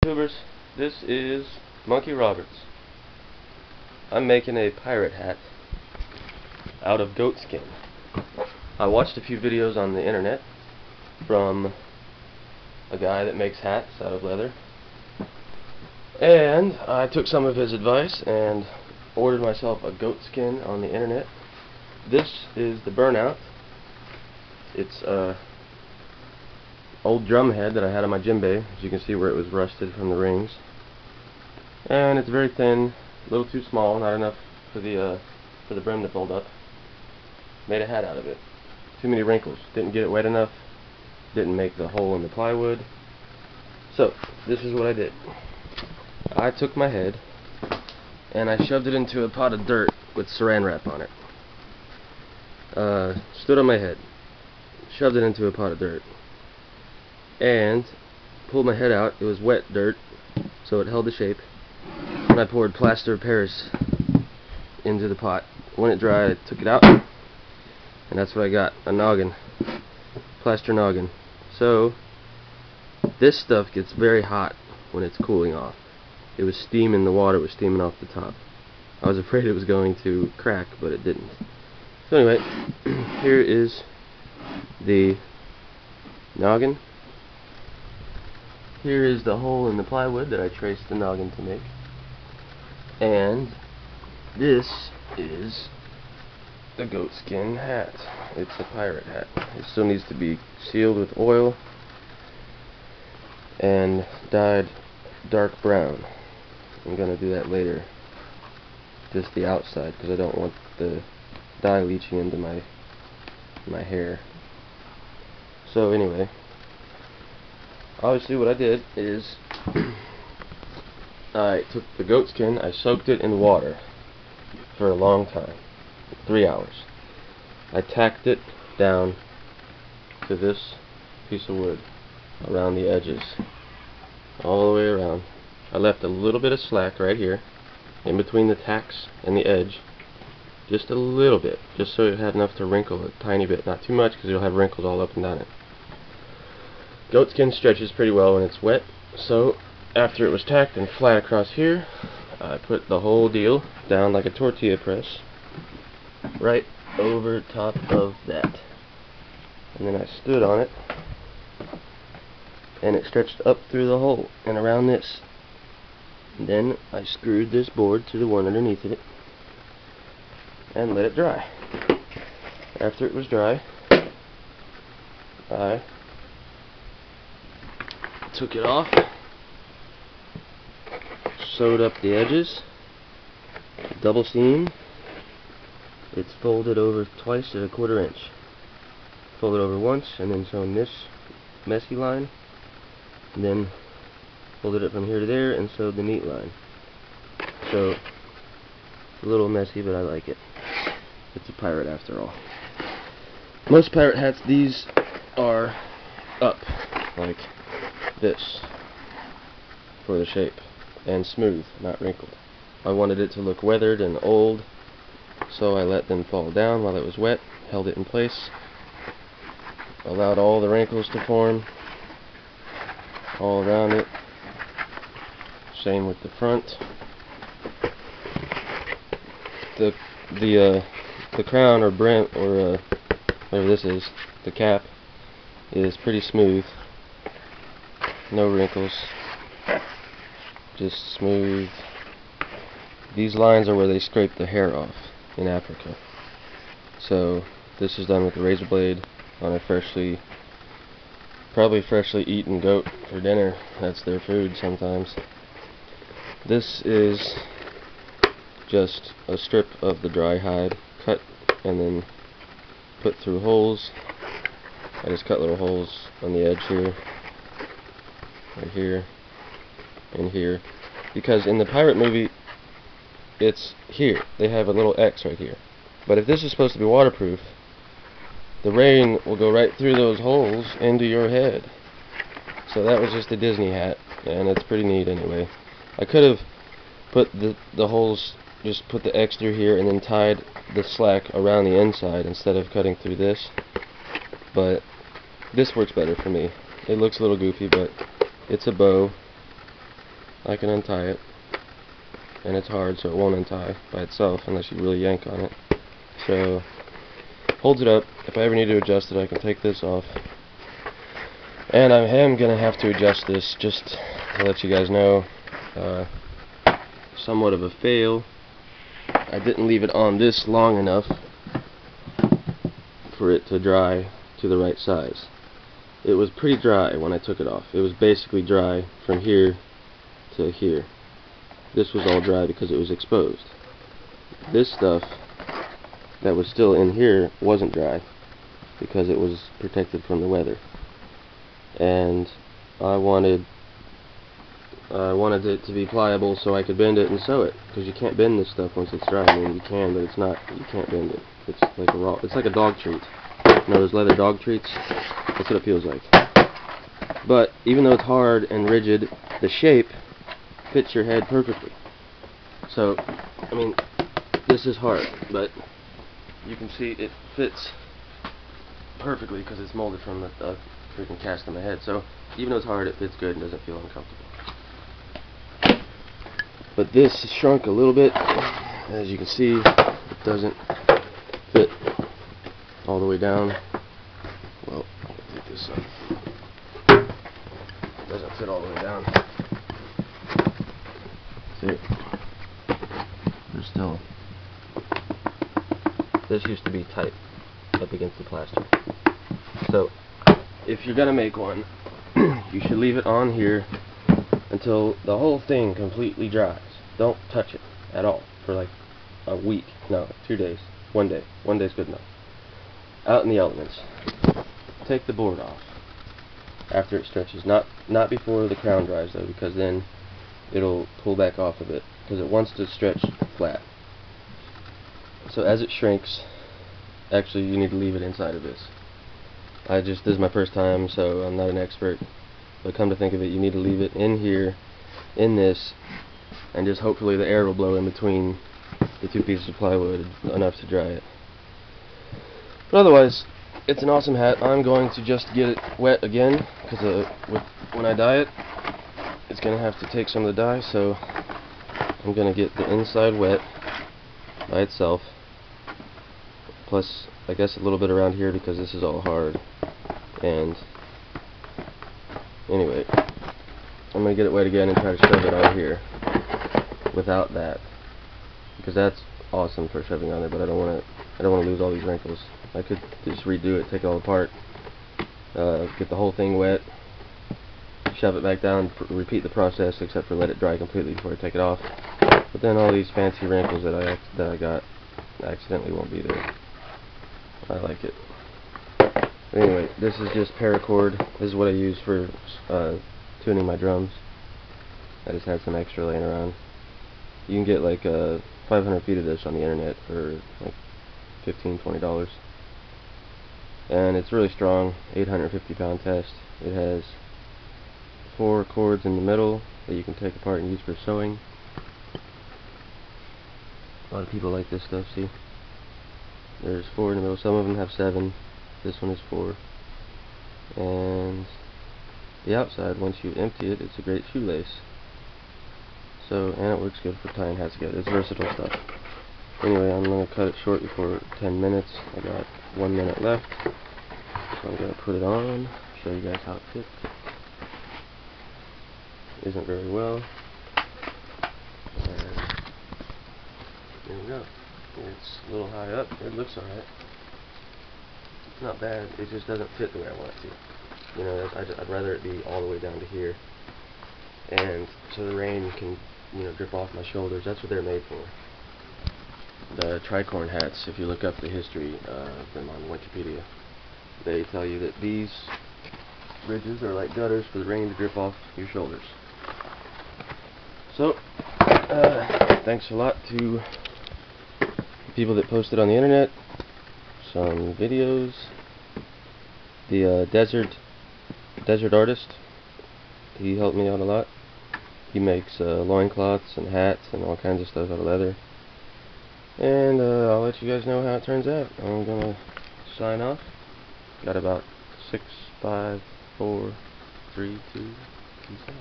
YouTubers, this is Monkey Roberts. I'm making a pirate hat out of goat skin. I watched a few videos on the internet from a guy that makes hats out of leather, and I took some of his advice and ordered myself a goat skin on the internet. This is the burnout. It's a old drum head that I had on my djembe, as you can see where it was rusted from the rings, and it's very thin, a little too small, not enough for the brim to fold up. Made a hat out of it. Too many wrinkles, didn't get it wet enough, didn't make the hole in the plywood. So this is what I did. I took my head and I shoved it into a pot of dirt with saran wrap on it. Stood on my head, shoved it into a pot of dirt, and pulled my head out. It was wet dirt, so it held the shape. And I poured plaster of Paris into the pot. When it dried, I took it out, and that's what I got, a noggin, plaster noggin. So this stuff gets very hot when it's cooling off. It was steaming, the water was steaming off the top. I was afraid it was going to crack, but it didn't. So anyway, here is the noggin. Here is the hole in the plywood that I traced the noggin to make. And this is the goatskin hat. It's a pirate hat. It still needs to be sealed with oil and dyed dark brown. I'm going to do that later. Just the outside, because I don't want the dye leaching into my hair. So anyway, obviously what I did is I took the goatskin, I soaked it in water for a long time, 3 hours. I tacked it down to this piece of wood around the edges, all the way around. I left a little bit of slack right here in between the tacks and the edge, just a little bit, just so it had enough to wrinkle a tiny bit, not too much because you'll have wrinkles all up and down it. Goatskin stretches pretty well when it's wet, so after it was tacked and flat across here, I put the whole deal down like a tortilla press right over top of that, and then I stood on it and it stretched up through the hole and around this. And then I screwed this board to the one underneath it and let it dry. After it was dry, I took it off, sewed up the edges, double seam. It's folded over twice at 1/4 inch. Folded over once and then sewn this messy line, and then folded it from here to there and sewed the neat line. So it's a little messy, but I like it. It's a pirate after all. Most pirate hats, these are up like this for the shape, and smooth, not wrinkled. I wanted it to look weathered and old, so I let them fall down while it was wet, held it in place, allowed all the wrinkles to form all around it. Same with the front. The crown or brim or whatever this is, the cap, is pretty smooth. No wrinkles, just smooth. These lines are where they scrape the hair off in Africa. So this is done with a razor blade on a probably freshly eaten goat for dinner. That's their food sometimes. This is just a strip of the dry hide, cut and then put through holes. I just cut little holes on the edge here, right here, and here, because in the pirate movie it's here. They have a little X right here. But if this is supposed to be waterproof, the rain will go right through those holes into your head. So that was just a Disney hat, and it's pretty neat anyway. I could have put the holes, just put the X through here and then tied the slack around the inside instead of cutting through this, but this works better for me. It looks a little goofy, but it's a bow I can untie it, and it's hard, so it won't untie by itself unless you really yank on it. So holds it up. If I ever need to adjust it, I can take this off. And I am gonna have to adjust this, just to let you guys know. Somewhat of a fail. I didn't leave it on this long enough for it to dry to the right size. It was pretty dry when I took it off. It was basically dry from here to here. This was all dry because it was exposed. This stuff that was still in here wasn't dry because it was protected from the weather. And I wanted it to be pliable so I could bend it and sew it, because you can't bend this stuff once it's dry. I mean, you can, but you can't bend it. It's like a dog treat. You know those leather dog treats? That's what it feels like. But even though it's hard and rigid, the shape fits your head perfectly. So, I mean, this is hard, but you can see it fits perfectly because it's molded from the freaking cast on my head. So even though it's hard, it fits good and doesn't feel uncomfortable. But this is shrunk a little bit. As you can see, it doesn't fit all the way down. Well, I'll take this up. It doesn't fit all the way down. See, there's still. This used to be tight up against the plastic. So, if you're gonna make one, you should leave it on here until the whole thing completely dries. Don't touch it at all for like a week. No, 2 days. 1 day. 1 day's good enough. Out in the elements. Take the board off after it stretches. Not before the crown dries though, because then it'll pull back off of it, because it wants to stretch flat. So as it shrinks, actually you need to leave it inside of this. This is my first time, so I'm not an expert, but come to think of it, you need to leave it in here, in this, and just hopefully the air will blow in between the two pieces of plywood enough to dry it. But otherwise, it's an awesome hat. I'm going to just get it wet again, because when I dye it, it's going to have to take some of the dye, so I'm going to get the inside wet by itself, plus I guess a little bit around here because this is all hard. And anyway, I'm going to get it wet again and try to shove it on here without that, because that's awesome for shoving on there, but I don't want to lose all these wrinkles. I could just redo it, take it all apart, get the whole thing wet, shove it back down, repeat the process except for let it dry completely before I take it off. But then all these fancy wrinkles that I got accidentally won't be there. I like it. Anyway, this is just paracord. This is what I use for tuning my drums. I just had some extra laying around. You can get like 500 feet of this on the internet for like $15–20. And it's really strong, 850 pound test. It has 4 cords in the middle that you can take apart and use for sewing. A lot of people like this stuff, see? There's 4 in the middle, some of them have 7. This one is 4. And the outside, once you empty it, it's a great shoelace. So, and it works good for tying hats together. It's versatile stuff. Anyway, I'm going to cut it short before 10 minutes. I got 1 minute left. So I'm going to put it on, show you guys how it fits. Isn't very well. And there we go. It's a little high up. It looks alright. It's not bad. It just doesn't fit the way I want it to. You know, I'd rather it be all the way down to here, and so the rain can, you know, drip off my shoulders. That's what they're made for. The tricorn hats, if you look up the history of them on Wikipedia, they tell you that these ridges are like gutters for the rain to drip off your shoulders. So, thanks a lot to the people that posted on the internet some videos. The desert artist, he helped me out a lot. He makes loincloths and hats and all kinds of stuff out of leather. And I'll let you guys know how it turns out. I'm gonna sign off. Got about 6, 5, 4, 3, 2, peace out.